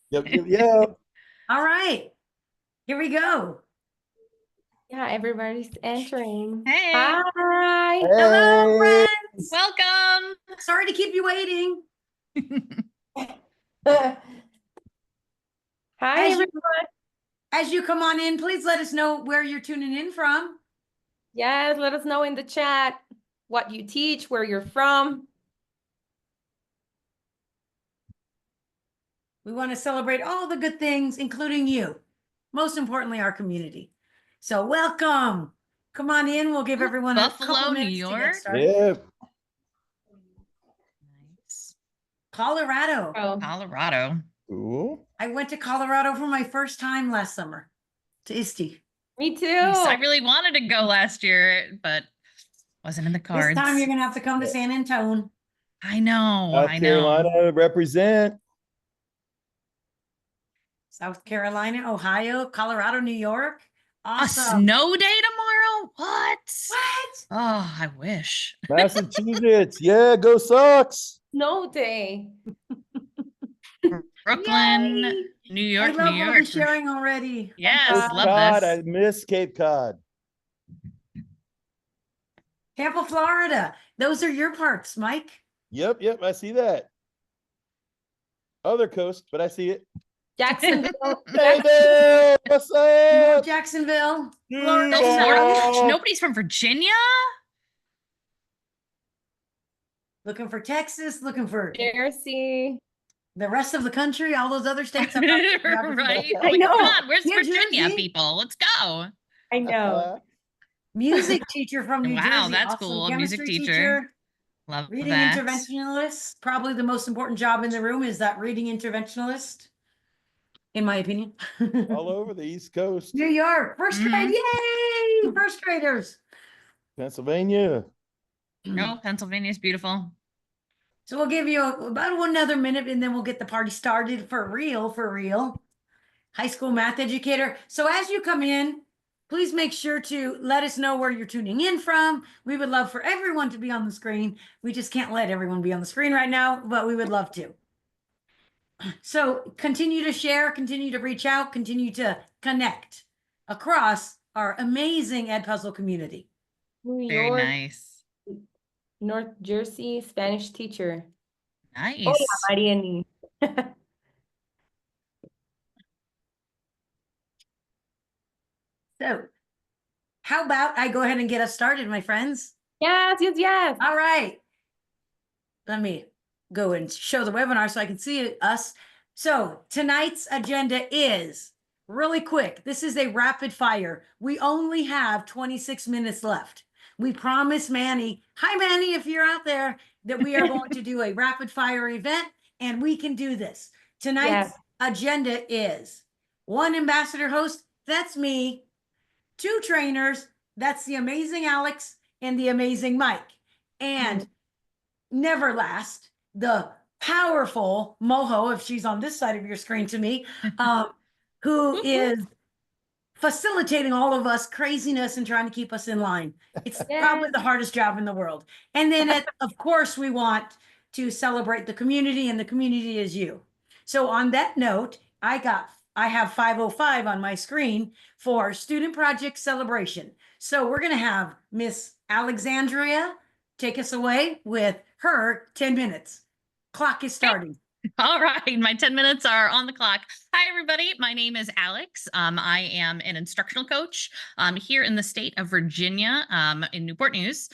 Yep. All right, here we go. Yeah, everybody's entering. Hey. Hi. Hello, Hey. friends. Welcome. Sorry to keep you waiting. Hi, As you, everyone. as you come on in, please let us know where you're tuning in from. Yes, let us know in the chat what you teach, where you're from. We want to celebrate all the good things, including you. Most importantly, our community. So welcome. Come on in. We'll give everyone a couple Buffalo, New minutes to get York. started. Yep. Nice. Colorado. Oh, Colorado. Cool. I went to Colorado for my first time last summer to ISTE. me too. Nice. I really wanted to go last year, but wasn't in the cards. This time you're going to have to come to San Antonio. I know. South Carolina represent. South Carolina, Ohio, Colorado, New York. A Awesome. snow day tomorrow? What? What? Oh, I wish. Massachusetts. Yeah, go Sox. Snow day. Brooklyn, Yay! New York, I love New all York. the sharing already. Yes, Cape love Cod. this. I miss Cape Cod. Tampa, Florida. Those are your parts, Mike. Yep. I see that. Other coast, but I see it. Jacksonville. Hey there, what's More up? Jacksonville. Still Yeah. Florida. Nobody's from Virginia? Looking for Texas, looking for Jersey. the rest of the country, all those other states. I'm not sure geography. Right? I Like, know. come on, where's New Virginia, Jersey. people? Let's go. I know. Music teacher from New Wow, Jersey. that's Awesome. cool. Chemistry Music teacher. Love Reading that. interventionalist. Probably the most important job in the room is that reading interventionalist, in my opinion. All over the East Coast. New York, first grade. Yay! First graders. Pennsylvania. No, Pennsylvania's beautiful. So we'll give you about another minute and then we'll get the party started for real, for real. High school math educator. So as you come in, please make sure to let us know where you're tuning in from. We would love for everyone to be on the screen. We just can't let everyone be on the screen right now, but we would love to. So continue to share, continue to reach out, continue to connect across our amazing Edpuzzle community. New Very York, nice. North Jersey, Spanish teacher. Nice. Oh, yeah, Mariani. So how about I go ahead and get us started, my friends? Yes. All right. Let me go and show the webinar so I can see us. So tonight's agenda is really quick. This is a rapid fire. We only have 26 minutes left. We promised Manny, hi Manny, if you're out there, that we are going to do a rapid fire event and we can do this. Tonight's agenda is 1 ambassador host, that's me, 2 trainers, that's the amazing Alex and the amazing Mike. And never last, the powerful Majo, if she's on this side of your screen to me, who is facilitating all of us craziness and trying to keep us in line. It's probably the hardest job in the world. And then, of course, we want to celebrate the community, and the community is you. So on that note, I have 5:05 on my screen for student project celebration. So we're going to have Miss Alexandria take us away with her 10 minutes. Clock is starting. All right, my 10 minutes are on the clock. Hi, everybody. My name is Alex. I am an instructional coach here in the state of Virginia in Newport News.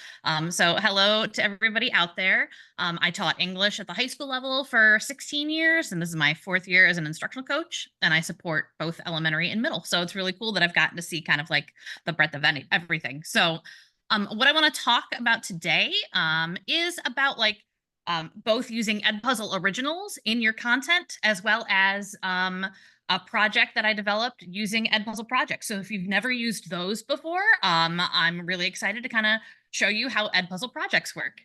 So hello to everybody out there. I taught English at the high school level for 16 years, and this is my 4th year as an instructional coach, and I support both elementary and middle. So it's really cool that I've gotten to see kind of like the breadth of everything. So what I want to talk about today is about both using Edpuzzle originals in your content, as well as a project that I developed using Edpuzzle projects. So if you've never used those before, I'm really excited to kind of show you how Edpuzzle projects work.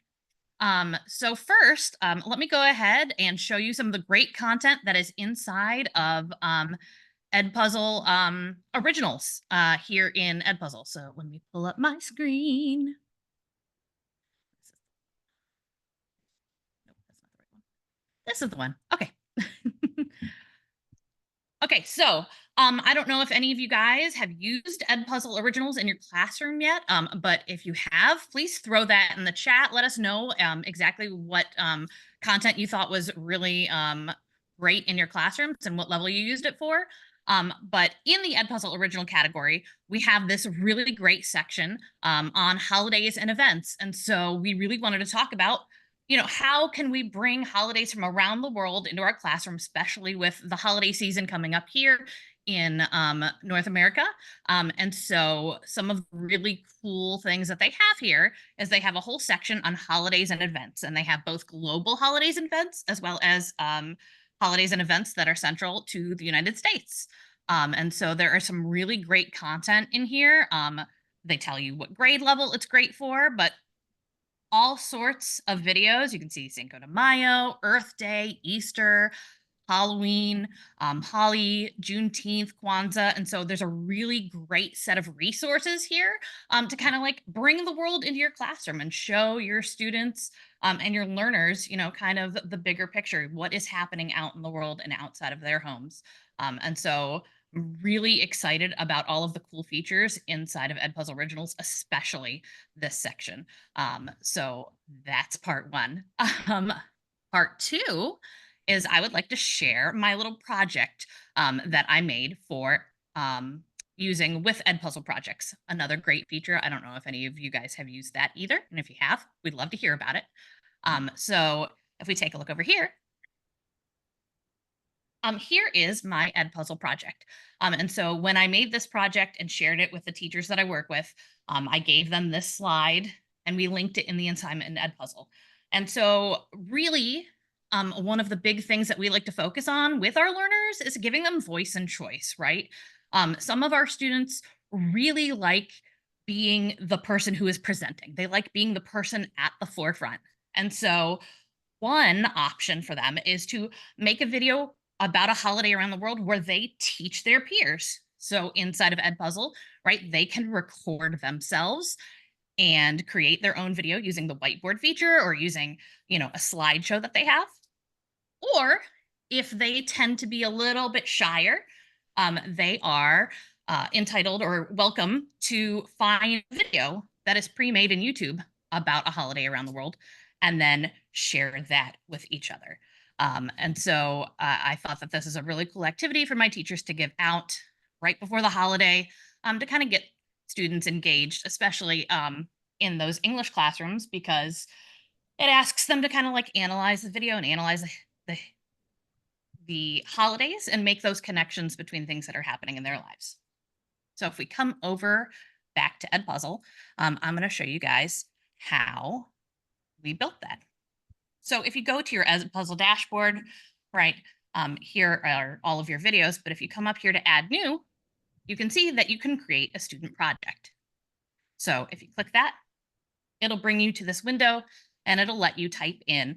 So first, let me go ahead and show you some of the great content that is inside of Edpuzzle originals here in Edpuzzle. So let me pull up my screen. This is the one. Okay. Okay, so I don't know if any of you guys have used Edpuzzle Originals in your classroom yet, but if you have, please throw that in the chat. Let us know exactly what content you thought was really great in your classrooms and what level you used it for. But in the Edpuzzle Original category, we have this really great section on holidays and events. And so we really wanted to talk about, how can we bring holidays from around the world into our classroom, especially with the holiday season coming up here in North America. And so some of the really cool things that they have here is they have a whole section on holidays and events, and they have both global holidays and events as well as holidays and events that are central to the United States. And so there are some really great content in here. They tell you what grade level it's great for, but all sorts of videos. You can see Cinco de Mayo, Earth Day, Easter, Halloween, Holly, Juneteenth, Kwanzaa. And so there's a really great set of resources here to kind of like bring the world into your classroom and show your students and your learners, kind of the bigger picture, what is happening out in the world and outside of their homes. And so I'm really excited about all of the cool features inside of Edpuzzle Originals, especially this section. So that's part one. Part two is I would like to share my little project that I made for using with Edpuzzle projects. Another great feature. I don't know if any of you guys have used that either. And if you have, we'd love to hear about it. So if we take a look over here, here is my Edpuzzle project. And so when I made this project and shared it with the teachers that I work with, I gave them this slide and we linked it in the assignment in Edpuzzle. And so really, one of the big things that we like to focus on with our learners is giving them voice and choice, right? Some of our students really like being the person who is presenting. They like being the person at the forefront. And so one option for them is to make a video about a holiday around the world where they teach their peers. So inside of Edpuzzle, right, they can record themselves and create their own video using the whiteboard feature or using, a slideshow that they have. Or if they tend to be a little bit shyer, they are entitled or welcome to find a video that is pre-made in YouTube about a holiday around the world and then share that with each other. And so I thought that this is a really cool activity for my teachers to give out right before the holiday to kind of get students engaged, especially in those English classrooms, because it asks them to kind of like analyze the video and analyze the holidays and make those connections between things that are happening in their lives. So if we come over back to Edpuzzle, I'm going to show you guys how we built that. So if you go to your Edpuzzle dashboard, right, here are all of your videos, but if you come up here to add new, you can see that you can create a student project. So if you click that, it'll bring you to this window and it'll let you type in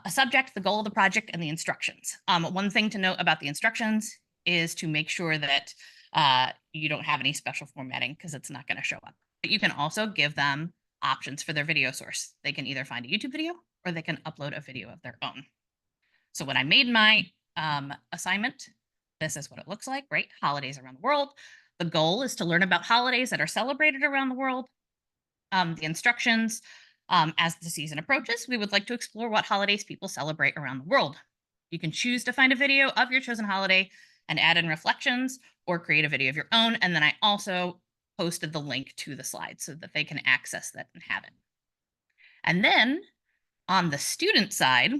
a subject, the goal of the project, and the instructions. One thing to note about the instructions is to make sure that you don't have any special formatting because it's not going to show up. But you can also give them options for their video source. They can either find a YouTube video or they can upload a video of their own. So when I made my assignment, this is what it looks like, right? Holidays around the world. The goal is to learn about holidays that are celebrated around the world. The instructions, as the season approaches, we would like to explore what holidays people celebrate around the world. You can choose to find a video of your chosen holiday and add in reflections or create a video of your own. And then I also posted the link to the slide so that they can access that and have it. And then on the student side,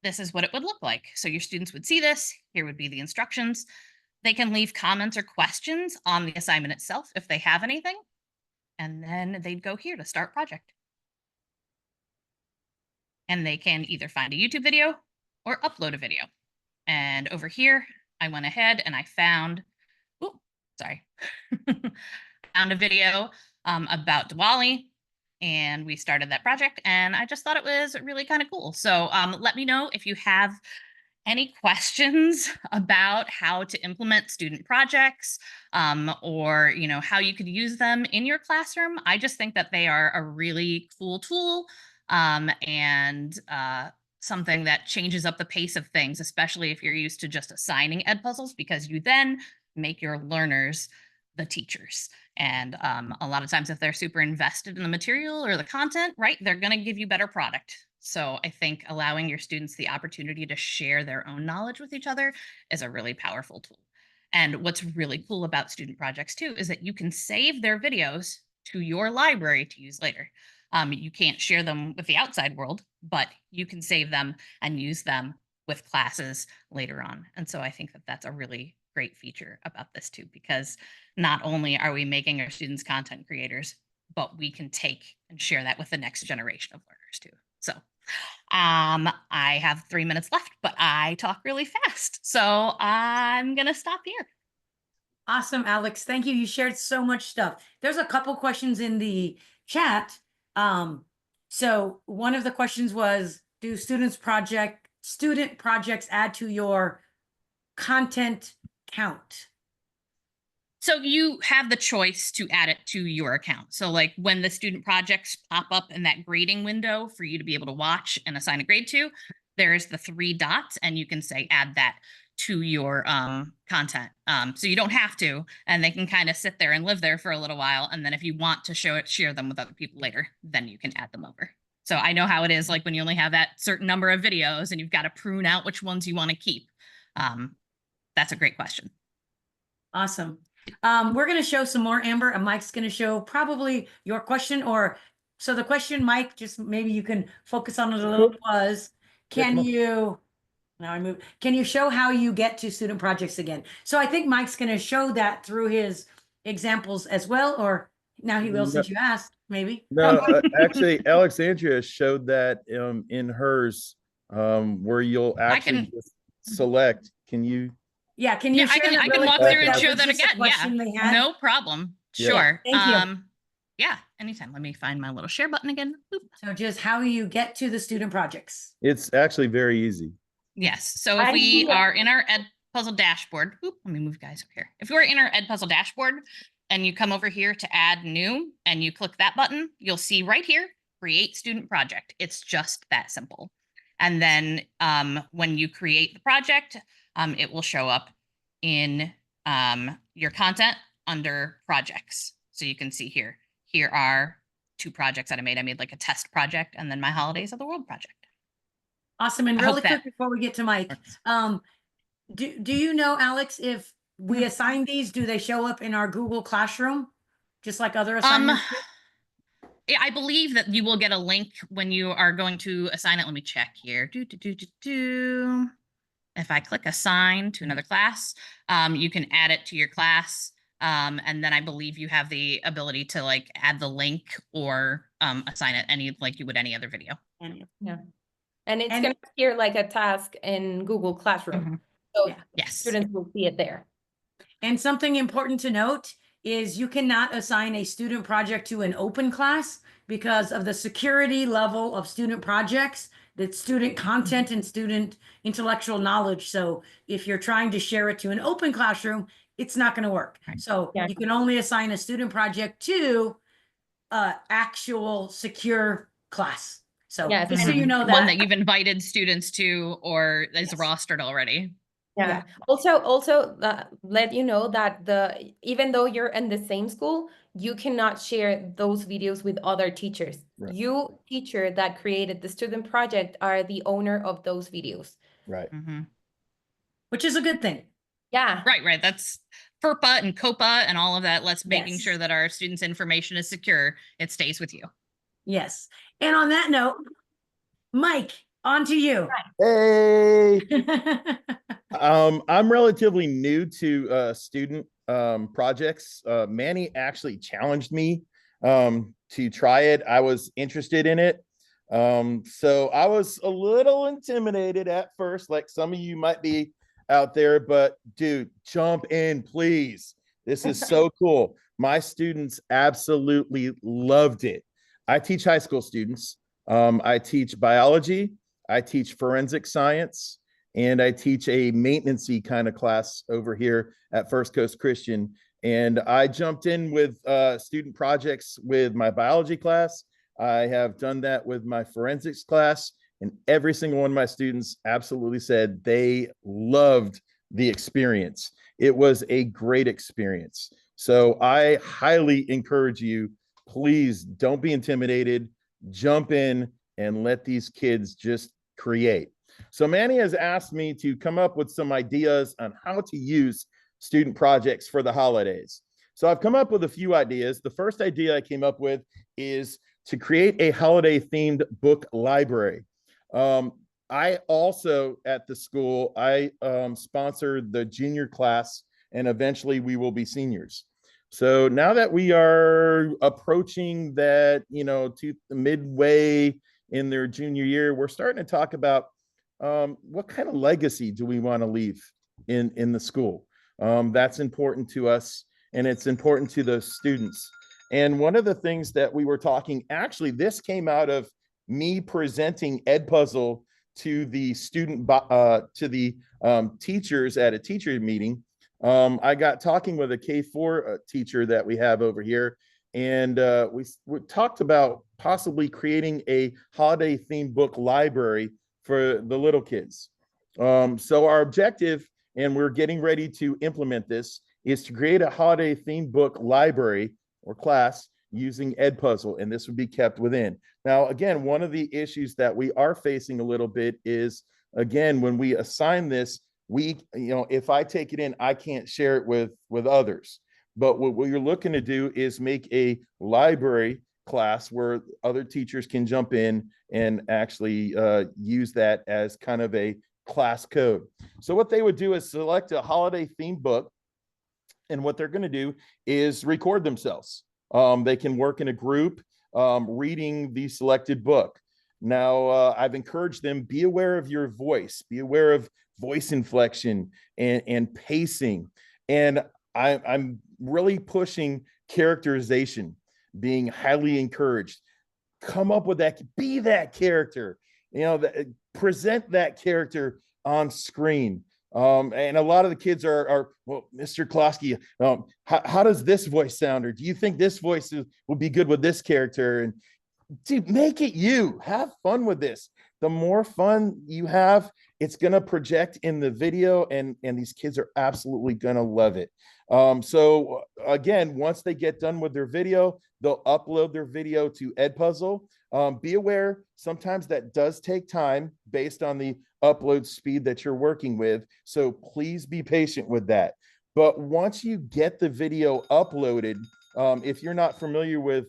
this is what it would look like. So your students would see this. Here would be the instructions. They can leave comments or questions on the assignment itself if they have anything. And then they'd go here to start project. And they can either find a YouTube video or upload a video. And over here, I went ahead and I found, found a video about Diwali. And we started that project and I just thought it was really kind of cool. So let me know if you have any questions about how to implement student projects or how you could use them in your classroom. I just think that they are a really cool tool and something that changes up the pace of things, especially if you're used to just assigning Edpuzzles, because you then make your learners the teachers. And a lot of times if they're super invested in the material or the content, right, they're going to give you better product. So I think allowing your students the opportunity to share their own knowledge with each other is a really powerful tool. And what's really cool about student projects too is that you can save their videos to your library to use later. You can't share them with the outside world, but you can save them and use them with classes later on. And so I think that that's a really great feature about this too, because not only are we making our students content creators, but we can take and share that with the next generation of learners too. So I have 3 minutes left, but I talk really fast. So I'm going to stop here. Awesome, Alex. Thank you. You shared so much stuff. There's a couple questions in the chat. So one of the questions was, do student projects add to your content count? So you have the choice to add it to your account. So like when the student projects pop up in that grading window for you to be able to watch and assign a grade to, there's the 3 dots and you can say add that to your content. So you don't have to, and they can kind of sit there and live there for a little while. And then if you want to share them with other people later, then you can add them over. So I know how it is like when you only have that certain number of videos and you've got to prune out which ones you want to keep. That's a great question. Awesome. We're going to show some more, Amber, and Mike's going to show probably your question, or so the question, Mike, just maybe you can focus on it a little, was, can you show how you get to student projects again? So I think Mike's going to show that through his examples as well, or now he will, since you asked, maybe. No, actually, Alexandria showed that in hers, where you'll actually just select. Can you? Yeah, can you? Yeah, I can walk through and show that again. Yeah, no problem. Yeah. Sure. Thank you. Yeah, anytime. Let me find my little share button again. Boop. So just how you get to the student projects. It's actually very easy. Yes. So if we are in our Edpuzzle dashboard, let me move guys up here. If we're in our Edpuzzle dashboard and you come over here to add new and you click that button, you'll see right here, create student project. It's just that simple. And then when you create the project, it will show up in your content under projects. So you can see here are 2 projects that I made. I made like a test project and then my Holidays of the World project. Awesome. And really quick before we get to Mike, do you know, Alex, if we assign these, do they show up in our Google Classroom, just like other assignments? Yeah, I believe that you will get a link when you are going to assign it. Let me check here. If I click assign to another class, you can add it to your class. And then I believe you have the ability to like add the link or assign it like you would any other video. Yeah. And it's going to appear like a task in Google Classroom. So yes, students will see it there. And something important to note is you cannot assign a student project to an open class because of the security level of student projects, the student content and student intellectual knowledge. So if you're trying to share it to an open classroom, it's not going to work. So you can only assign a student project to actual secure class. So just so you know that. One that you've invited students to or is rostered already. Yeah. Also, let you know that even though you're in the same school, you cannot share those videos with other teachers. Right. You, teacher that created the student project, are the owner of those videos. Right. Which is a good thing. Yeah. Right. That's FERPA and COPA and all of that. Let's making sure that our students' information is secure. It stays with you. Yes. And on that note, Mike, on to you. Hey. I'm relatively new to student projects. Manny actually challenged me to try it. I was interested in it. So I was a little intimidated at first, like some of you might be out there, but dude, jump in, please. This is so cool. My students absolutely loved it. I teach high school students. I teach biology. I teach forensic science. And I teach a maintenance-y kind of class over here at First Coast Christian. And I jumped in with student projects with my biology class. I have done that with my forensics class. And every single one of my students absolutely said they loved the experience. It was a great experience. So I highly encourage you, please don't be intimidated, jump in and let these kids just create. So Manny has asked me to come up with some ideas on how to use student projects for the holidays. So I've come up with a few ideas. The first idea I came up with is to create a holiday themed book library. I also at the school, I sponsored the junior class, and eventually we will be seniors. So now that we are approaching that, to midway in their junior year, we're starting to talk about what kind of legacy do we want to leave in the school. That's important to us, and it's important to those students. And one of the things that we were talking, actually, this came out of me presenting Edpuzzle to the teachers at a teacher meeting. I got talking with a K4 teacher that we have over here, and we talked about possibly creating a holiday themed book library for the little kids. So our objective, and we're getting ready to implement this, is to create a holiday themed book library or class using Edpuzzle, and this would be kept within. Now, again, one of the issues that we are facing a little bit is, again, when we assign this, if I take it in, I can't share it with others. But what you're looking to do is make a library class where other teachers can jump in and actually use that as kind of a class code. So what they would do is select a holiday themed book, and what they're going to do is record themselves. They can work in a group reading the selected book. Now, I've encouraged them, be aware of your voice, be aware of voice inflection and pacing. And I'm really pushing characterization, being highly encouraged. Come up with that, be that character, present that character on screen. And a lot of the kids are well, Mr. Koloski, how does this voice sound? Or do you think this voice will be good with this character? And dude, make it you. Have fun with this. The more fun you have, it's going to project in the video, and these kids are absolutely going to love it. So again, once they get done with their video, they'll upload their video to Edpuzzle. Be aware, sometimes that does take time based on the upload speed that you're working with. So please be patient with that. But once you get the video uploaded, if you're not familiar with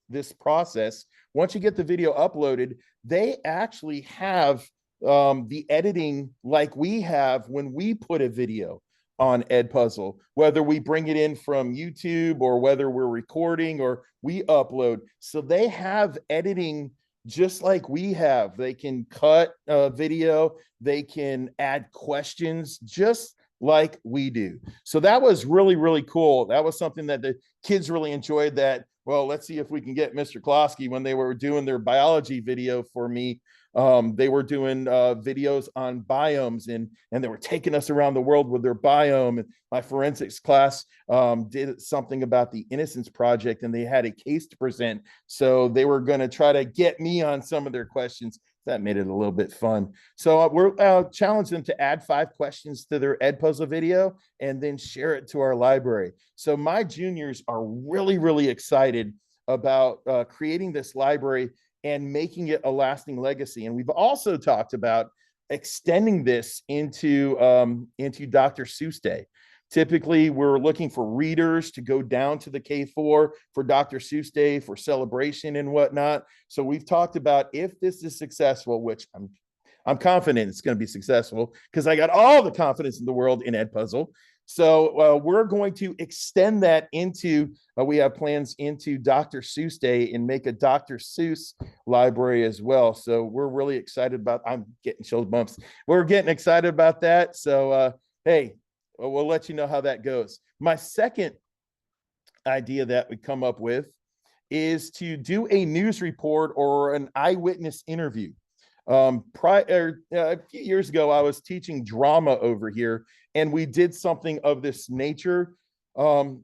this process, once you get the video uploaded, they actually have the editing like we have when we put a video on Edpuzzle, whether we bring it in from YouTube or whether we're recording or we upload. So they have editing just like we have. They can cut video, they can add questions just like we do. So that was really, really cool. That was something that the kids really enjoyed. That, well, let's see if we can get Mr. Koloski, when they were doing their biology video for me, they were doing videos on biomes, and they were taking us around the world with their biome. And my forensics class did something about the Innocence Project, and they had a case to present. So they were going to try to get me on some of their questions. That made it a little bit fun. So we're challenging them to add 5 questions to their Edpuzzle video and then share it to our library. So my juniors are really, really excited about creating this library and making it a lasting legacy. And we've also talked about extending this into Dr. Seuss Day. Typically, we're looking for readers to go down to the K4 for Dr. Seuss Day, for celebration and whatnot. So we've talked about, if this is successful, which I'm confident it's going to be successful because I got all the confidence in the world in Edpuzzle. So we're going to extend that into, we have plans into Dr. Seuss Day and make a Dr. Seuss library as well. So we're really excited about, I'm getting chills bumps. We're getting excited about that. So, hey, we'll let you know how that goes. My second idea that we come up with is to do a news report or an eyewitness interview. A few years ago, I was teaching drama over here, and we did something of this nature. And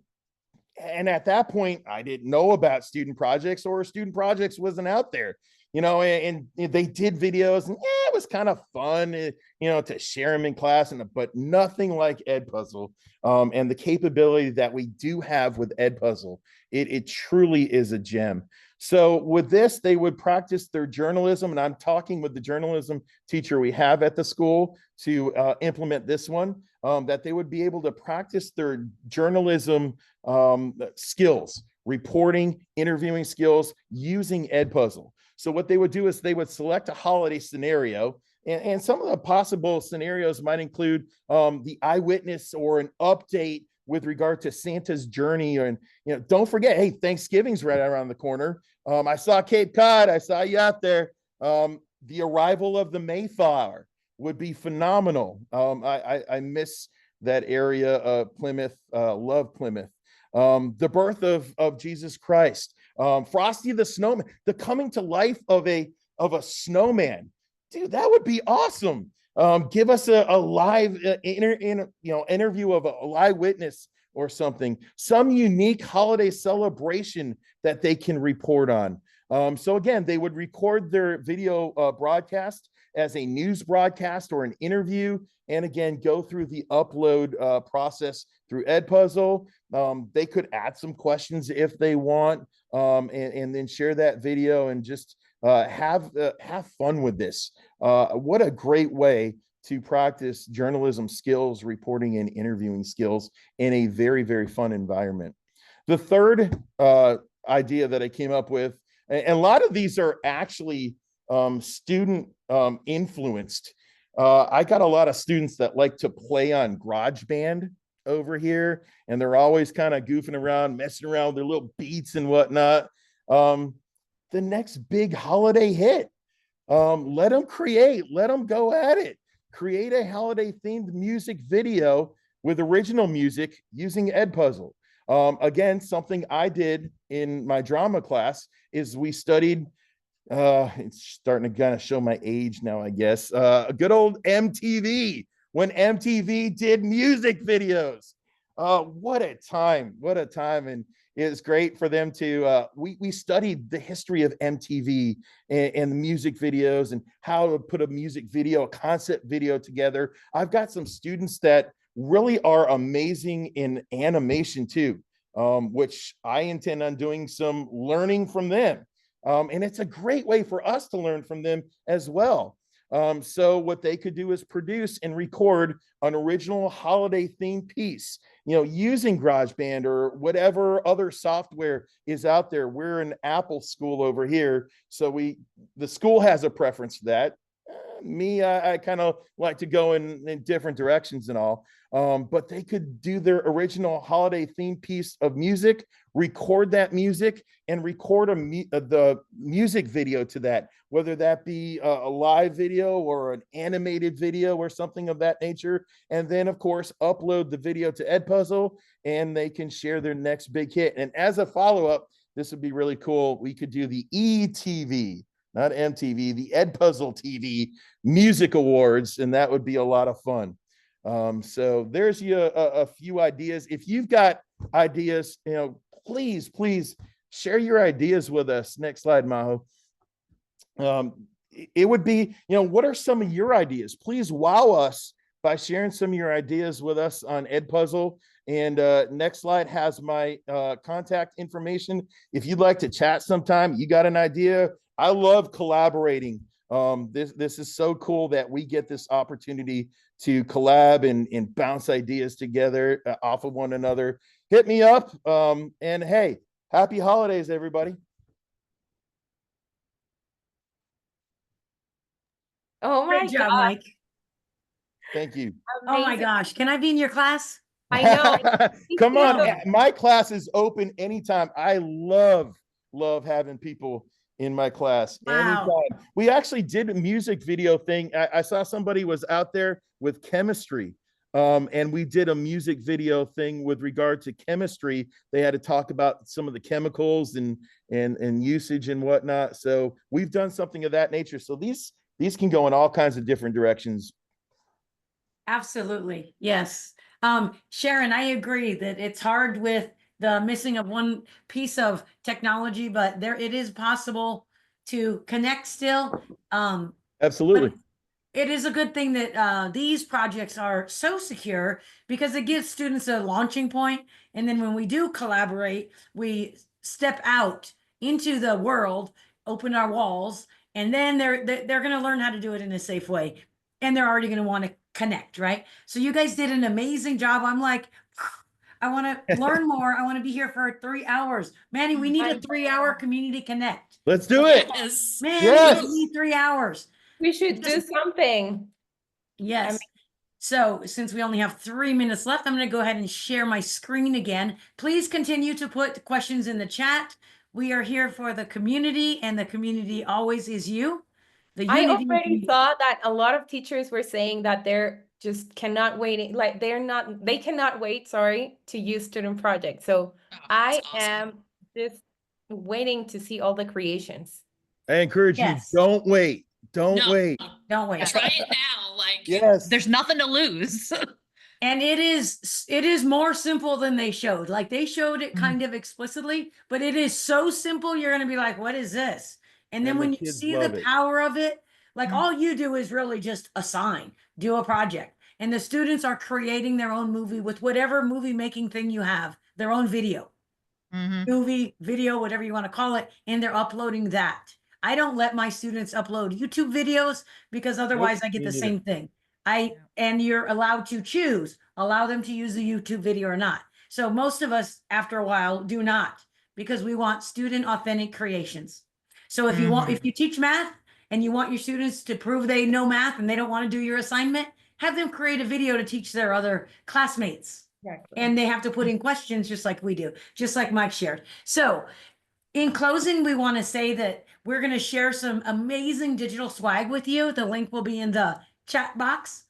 at that point, I didn't know about student projects, or student projects wasn't out there. you know, and they did videos, and yeah, it was kind of fun, you know, to share them in class, but nothing like Edpuzzle, and the capability that we do have with Edpuzzle. It truly is a gem. So with this, they would practice their journalism, and I'm talking with the journalism teacher we have at the school to implement this one, that they would be able to practice their journalism skills, reporting, interviewing skills using Edpuzzle. So what they would do is they would select a holiday scenario, and some of the possible scenarios might include the eyewitness or an update with regard to Santa's journey. And, you know, don't forget, hey, Thanksgiving's right around the corner. I saw Cape Cod. I saw you out there. The arrival of the Mayflower would be phenomenal. I miss that area, Plymouth, love Plymouth. The birth of Jesus Christ, Frosty the Snowman, the coming to life of a snowman. Dude, that would be awesome. Give us a live interview of a live witness or something, some unique holiday celebration that they can report on. So again, they would record their video broadcast as a news broadcast or an interview, and again, go through the upload process through Edpuzzle. They could add some questions if they want, and then share that video and just have fun with this. What a great way to practice journalism skills, reporting and interviewing skills in a very, very fun environment. The third idea that I came up with, and a lot of these are actually student influenced. I got a lot of students that like to play on GarageBand over here, and they're always kind of goofing around, messing around with their little beats and whatnot. The next big holiday hit, let them create, let them go at it. Create a holiday themed music video with original music using Edpuzzle. Again, something I did in my drama class is we studied, it's starting to kind of show my age now, I guess, a good old MTV, when MTV did music videos. What a time, what a time. And it's great for them to, we studied the history of MTV and the music videos and how to put a music video, a concept video together. I've got some students that really are amazing in animation too, which I intend on doing some learning from them. And it's a great way for us to learn from them as well. So what they could do is produce and record an original holiday themed piece, you know, using GarageBand or whatever other software is out there. We're an Apple school over here, so the school has a preference for that. I kind of like to go in different directions and all. But they could do their original holiday themed piece of music, record that music, and record the music video to that, whether that be a live video or an animated video or something of that nature. And then, of course, upload the video to Edpuzzle, and they can share their next big hit. And as a follow-up, this would be really cool. We could do the ETV, not MTV, the Edpuzzle TV Music Awards, and that would be a lot of fun. So there's a few ideas. If you've got ideas, you know, please share your ideas with us. Next slide, Majo. It would be, you know, what are some of your ideas? Please wow us by sharing some of your ideas with us on Edpuzzle. And next slide has my contact information. If you'd like to chat sometime, you got an idea. I love collaborating. This is so cool that we get this opportunity to collab and bounce ideas together off of one another. Hit me up. And hey, happy holidays, everybody. Oh my Great job, God. Mike. Thank you. Oh my Amazing. gosh. Can I be in your class? I know. Come on. too. My class is open anytime. I love having people in my class. Wow. Anytime. We actually did a music video thing. I saw somebody was out there with chemistry. And we did a music video thing with regard to chemistry. They had to talk about some of the chemicals and usage and whatnot. So we've done something of that nature. So these can go in all kinds of different directions. Absolutely. Yes. Sharon, I agree that it's hard with the missing of one piece of technology, but it is possible to connect still. Absolutely. It is a good thing that these projects are so secure because it gives students a launching point. And then when we do collaborate, we step out into the world, open our walls, and then they're going to learn how to do it in a safe way. And they're already going to want to connect, right? So you guys did an amazing job. I'm like, I want to learn more. I want to be here for 3 hours. Manny, we need a 3-hour community connect. Let's do it. Yes. Man, Yes. we need 3 hours. We should do something. Yes. So since we only have 3 minutes left, I'm going to go ahead and share my screen again. Please continue to put questions in the chat. We are here for the community, and the community always is you. The I unity already saw that a lot of teachers were saying that they're just cannot wait, like they cannot wait, sorry, to use student projects. So Oh, I that's awesome. am just waiting to see all the creations. I encourage Yes. you, don't wait. Don't No, wait. Don't wait. try it now. Like, Yes. there's nothing to lose. And it is more simple than they showed. Like they showed it Mhm. kind of explicitly, but it is so simple. You're going to be like, what is this? And then And the when you kids see love the it. power of it, like Mhm. all you do is really just assign, do a project. And the students are creating their own movie with whatever movie making thing you have, their own video, Mhm. movie, video, whatever you want to call it. And they're uploading that. I don't let my students upload YouTube videos because otherwise I get me the neither. same thing. And you're allowed to choose, allow them to use the YouTube video or not. So most of us, after a while, do not, because we want student authentic creations. So if you want, if you teach math and you want your students to prove they know math and they don't want to do your assignment, have them create a video to teach their other classmates. Exactly. And they have to put in questions just like we do, just like Mike shared. So in closing, we want to say that we're going to share some amazing digital swag with you. The link will be in the chat box.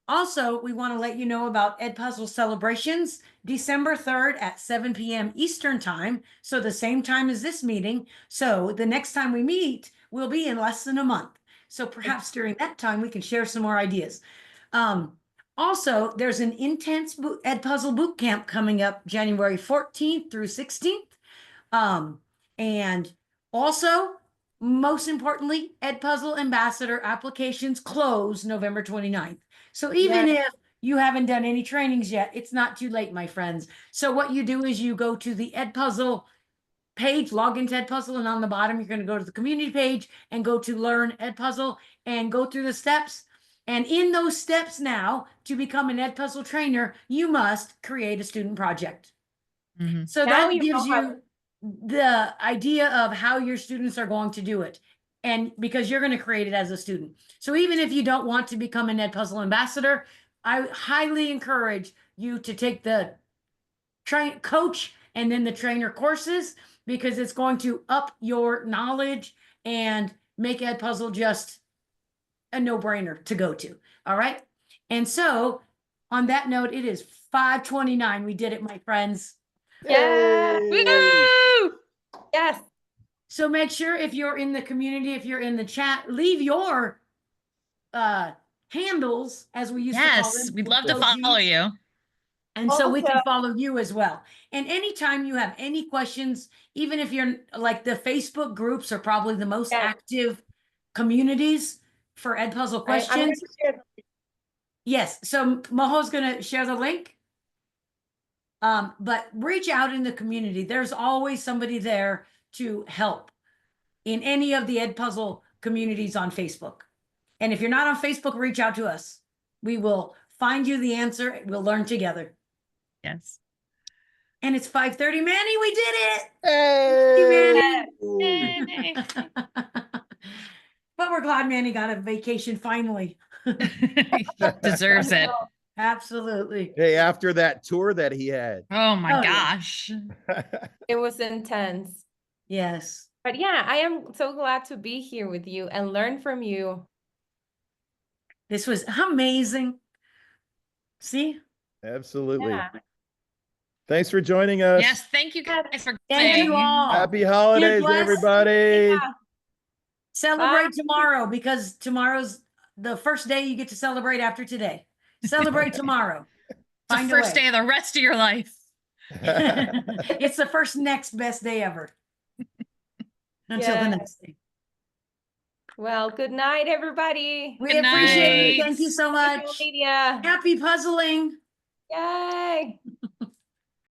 Also, we want to let you know about Edpuzzle celebrations, December 3rd at 7 p.m. Eastern time. So the same time as this meeting. So the next time we meet will be in less than a month. So perhaps during that time, we can share some more ideas. Also, there's an intense Edpuzzle boot camp coming up January 14th through 16th. And also, most importantly, Edpuzzle Ambassador applications close November 29th. So even if you haven't done any trainings yet, it's not too late, my friends. So what you do is you go to the Edpuzzle page, log into Edpuzzle, and on the bottom, you're going to go to the community page and go to Learn Edpuzzle and go through the steps. And in those steps now, to become an Edpuzzle trainer, you must create a student project. Mhm. So Now that you gives know how- you the idea of how your students are going to do it. And because you're going to create it as a student. So even if you don't want to become an Edpuzzle ambassador, I highly encourage you to take the coach and then the trainer courses, because it's going to up your knowledge and make Edpuzzle just a no-brainer to go to. All right. And so on that note, it is 5:29. We did it, my friends. Yeah. Yay. Woo! Yes. So make sure if you're in the community, if you're in the chat, leave your handles, as we used to call Yes, them. we'd love to OGs. follow you. And so we can Also- follow you as well. And anytime you have any questions, even if you're like, the Facebook groups are probably the most Yes. active communities for Edpuzzle I'm questions. going to share. Yes, so Majo's gonna share the link. But reach out in the community. There's always somebody there to help in any of the Edpuzzle communities on Facebook. And if you're not on Facebook, reach out to us. We will find you the answer. We'll learn together. Yes. And it's 5:30. Manny, we did it. Hey. Yay. But we're glad Manny got a vacation finally. Deserves it. Absolutely. Hey, after that tour that he had. Oh my Oh, yeah. gosh. It was intense. Yes. But yeah, I am so glad to be here with you and learn from you. This was amazing. See? Absolutely. Yeah. Thanks for joining us. Yes, thank you guys for Thank you coming. all. Happy holidays, bless. everybody. Yeah. Celebrate Bye. tomorrow, because tomorrow's the first day you get to celebrate after today. Celebrate tomorrow. It's the Find a first way. day of the rest of your life. It's the first next best day ever. until the Yes. next thing. Well, good night, everybody. We Good appreciate night. it. Thank you so Social much. media. Happy puzzling. Yay.